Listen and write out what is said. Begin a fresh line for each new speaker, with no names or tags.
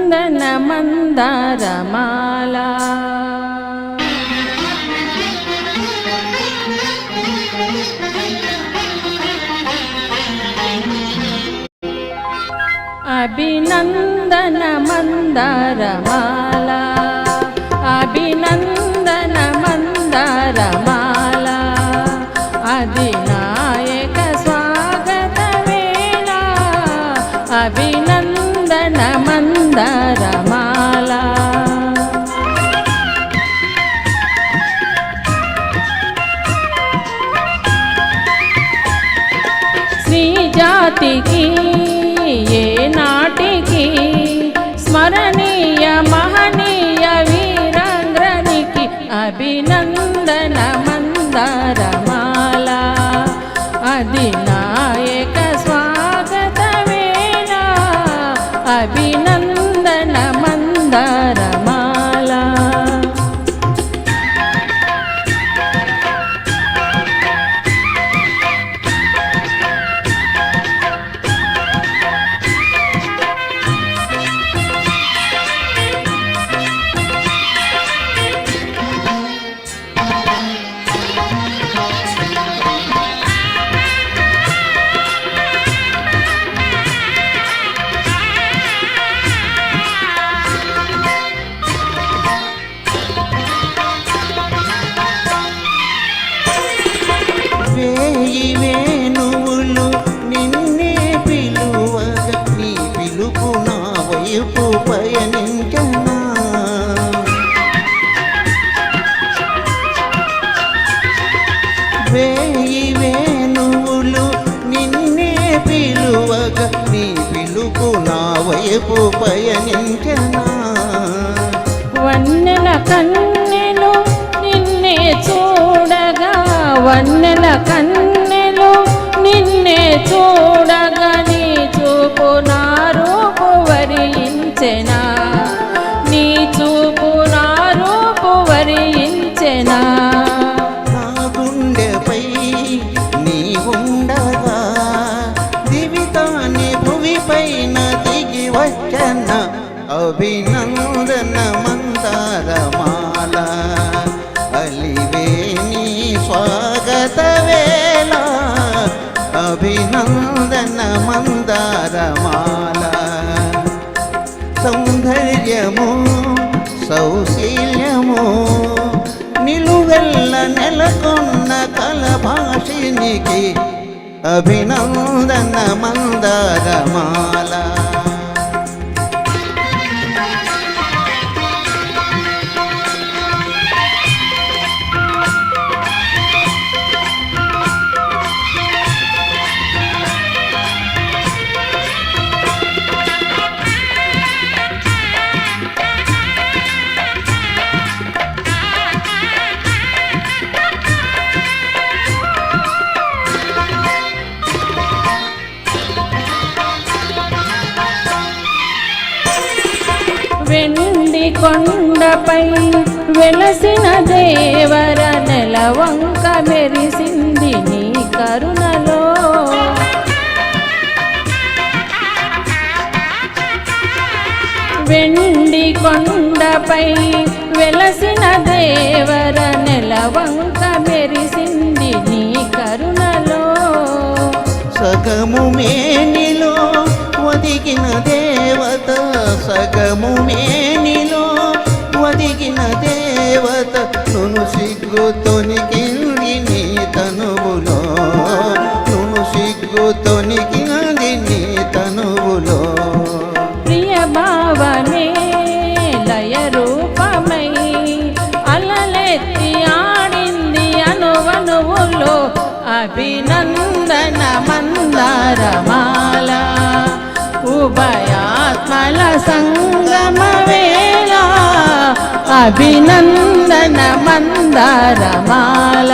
అభినందన మందారమాల అభినందన మందారమాల అభినందన మందారమాల అధినాయక స్వాగత వేళ అభినందన మందారమాల శ్రీ జాతికి ఏ నాటికి స్మరణీయ మహనీయ వీరాంధ్రనికి అభినందన మందారమాల అధినాయక స్వాగత వేళ అభినందన మందారమాల
వేయి వేణువులు నిన్నే పిలువగా నీ పిలుపు నా వైపు పయనించనా వేయి వేణువులు నిన్నే పిలువగా నీ పిలుపు నా వైపు పయనించనా
వన్నెల కన్నెలు నిన్నే చూడగా వన్నెల కన్నెలు నిన్నే చూడగా నీ చూపు నా రూపు వరించెనా నీ చూపు నా రూపు వరించెనా
నా గుండెపై నీ ఉండగా దివితాన్ని భువిపైన దిగి వచ్చన అభినందన మందారమాల అలివేణి స్వాగత వేళ అభినందన మందారమాల సౌందర్యము సౌశీల్యము నిలువెల్ల నెలకొన్న కలభాషినికి అభినందన మందారమాల
వెండి కొండపై వెలసిన దేవర నెలవంక మెరిసింది నీ కరుణలో వెండి కొండపై వెలసిన దేవర నెలవంక మెరిసింది నీ కరుణలో
సగము మేనిలో ఒదిగిన దేవత సగము మేనిలో ఒదిగిన దేవత నును సిగ్గు తొనికింది నీ తనువులో నును సిగ్గు తొనికింది నీ తనువులో
ప్రియ భావనే లయ రూపమై అలలెత్తి ఆడింది అనువనువులో అభినందన మందారమాల ఉభయాత్మల సంగమ వేళ అభినందన మందారమాల